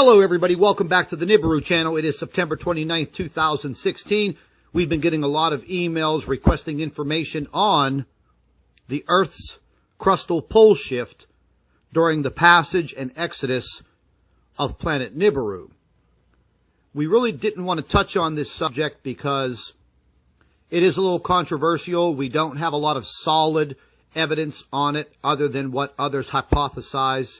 Hello everybody, welcome back to the Nibiru channel. It is September 29th, 2016. We've been getting a lot of emails requesting information on the Earth's crustal pole shift during the passage and exodus of planet Nibiru. We really didn't want to touch on this subject because it is a little controversial. We don't have a lot of solid evidence on it other than what others hypothesize.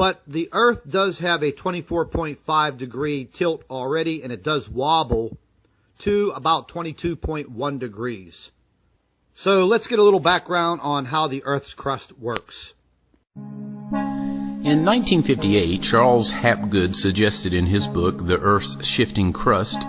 But the Earth does have a 24.5 degree tilt already, and it does wobble to about 22.1 degrees. So let's get a little background on how the Earth's crust works. In 1958, Charles Hapgood suggested in his book, The Earth's Shifting Crust,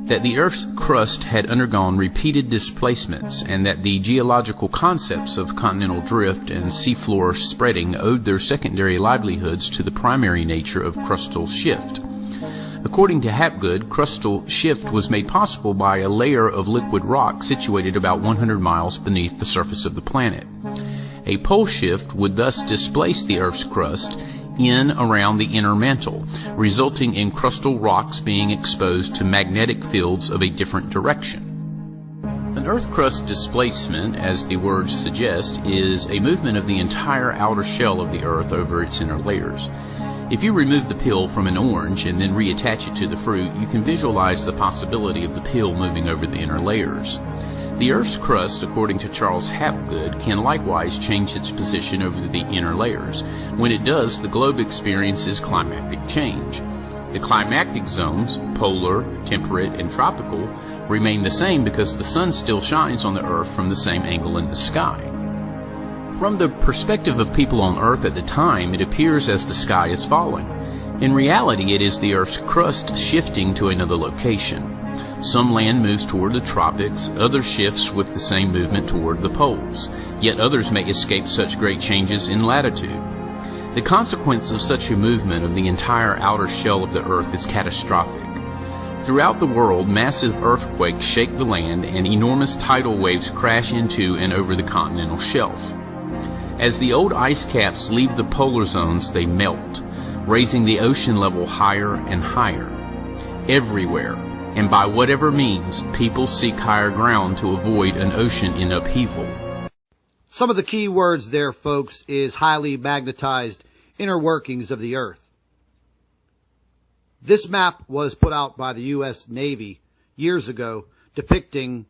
that the Earth's crust had undergone repeated displacements and that the geological concepts of continental drift and seafloor spreading owed their secondary livelihoods to the primary nature of crustal shift. According to Hapgood, crustal shift was made possible by a layer of liquid rock situated about 100 miles beneath the surface of the planet. A pole shift would thus displace the Earth's crust in around the inner mantle, resulting in crustal rocks being exposed to magnetic fields of a different direction. An Earth crust displacement, as the words suggest, is a movement of the entire outer shell of the Earth over its inner layers. If you remove the peel from an orange and then reattach it to the fruit, you can visualize the possibility of the peel moving over the inner layers. The Earth's crust, according to Charles Hapgood, can likewise change its position over the inner layers. When it does, the globe experiences climatic change. The climatic zones, polar, temperate, and tropical, remain the same because the sun still shines on the Earth from the same angle in the sky. From the perspective of people on Earth at the time, it appears as the sky is falling. In reality, it is the Earth's crust shifting to another location. Some land moves toward the tropics, others shifts with the same movement toward the poles, yet others may escape such great changes in latitude. The consequence of such a movement of the entire outer shell of the Earth is catastrophic. Throughout the world, massive earthquakes shake the land and enormous tidal waves crash into and over the continental shelf. As the old ice caps leave the polar zones, they melt, raising the ocean level higher and higher. Everywhere, and by whatever means, people seek higher ground to avoid an ocean in upheaval. Some of the key words there, folks, is highly magnetized inner workings of the Earth. This map was put out by the U.S. Navy years ago, depicting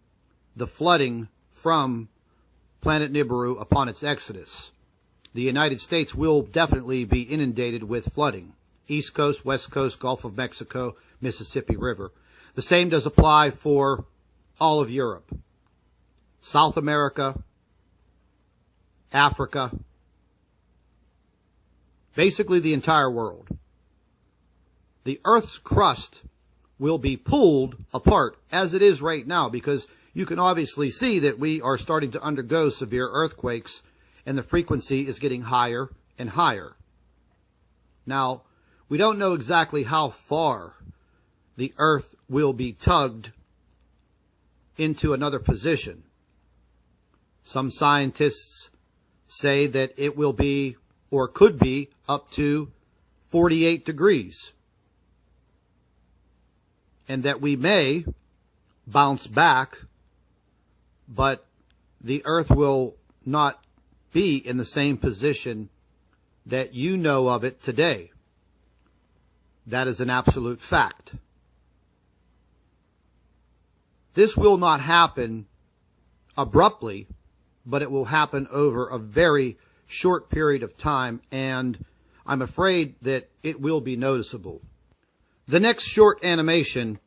the flooding from planet Nibiru upon its exodus. The United States will definitely be inundated with flooding. East Coast, West Coast, Gulf of Mexico, Mississippi River. The same does apply for all of Europe, South America, Africa, basically the entire world. The Earth's crust will be pulled apart as it is right now, because you can obviously see that we are starting to undergo severe earthquakes and the frequency is getting higher and higher. Now, we don't know exactly how far the Earth will be tugged into another position. Some scientists say that it will be, or could be, up to 48 degrees. And that we may bounce back, but the Earth will not be in the same position that you know of it today. That is an absolute fact. This will not happen abruptly, but it will happen over a very short period of time, and I'm afraid that it will be noticeable. The next short animation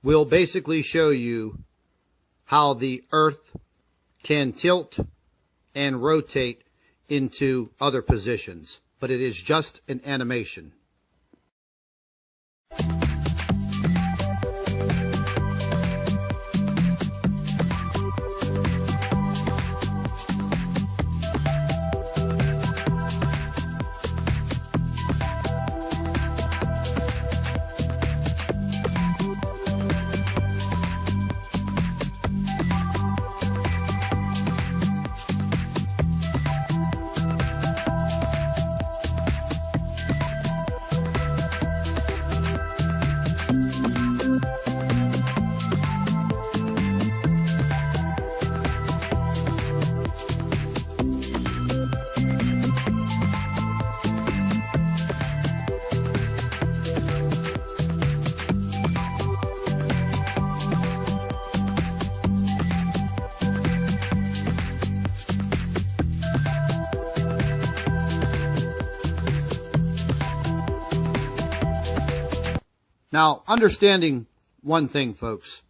will basically show you how the Earth can tilt and rotate into other positions, but it is just an animation. Now, understanding one thing, folks.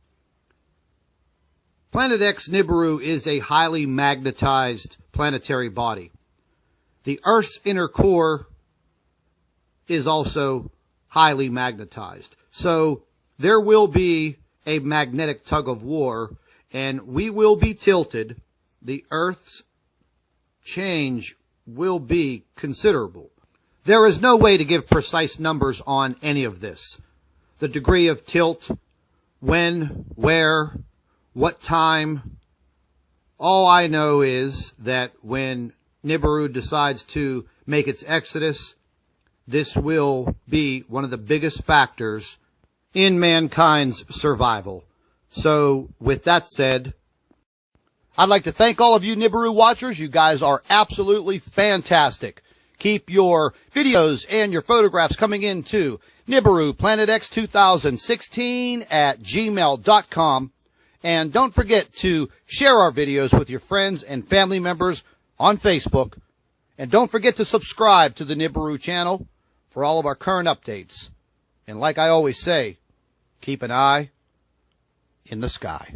Planet X Nibiru is a highly magnetized planetary body. The Earth's inner core is also highly magnetized. So there will be a magnetic tug of war, and we will be tilted. The Earth's change will be considerable. There is no way to give precise numbers on any of this. The degree of tilt, when, where, what time. All I know is that when Nibiru decides to make its exodus, this will be one of the biggest factors in mankind's survival. So, with that said, I'd like to thank all of you Nibiru watchers. You guys are absolutely fantastic. Keep your videos and your photographs coming in to Nibiru Planet X 2016 at gmail.com. And don't forget to share our videos with your friends and family members on Facebook. And don't forget to subscribe to the Nibiru channel for all of our current updates. And like I always say, keep an eye in the sky.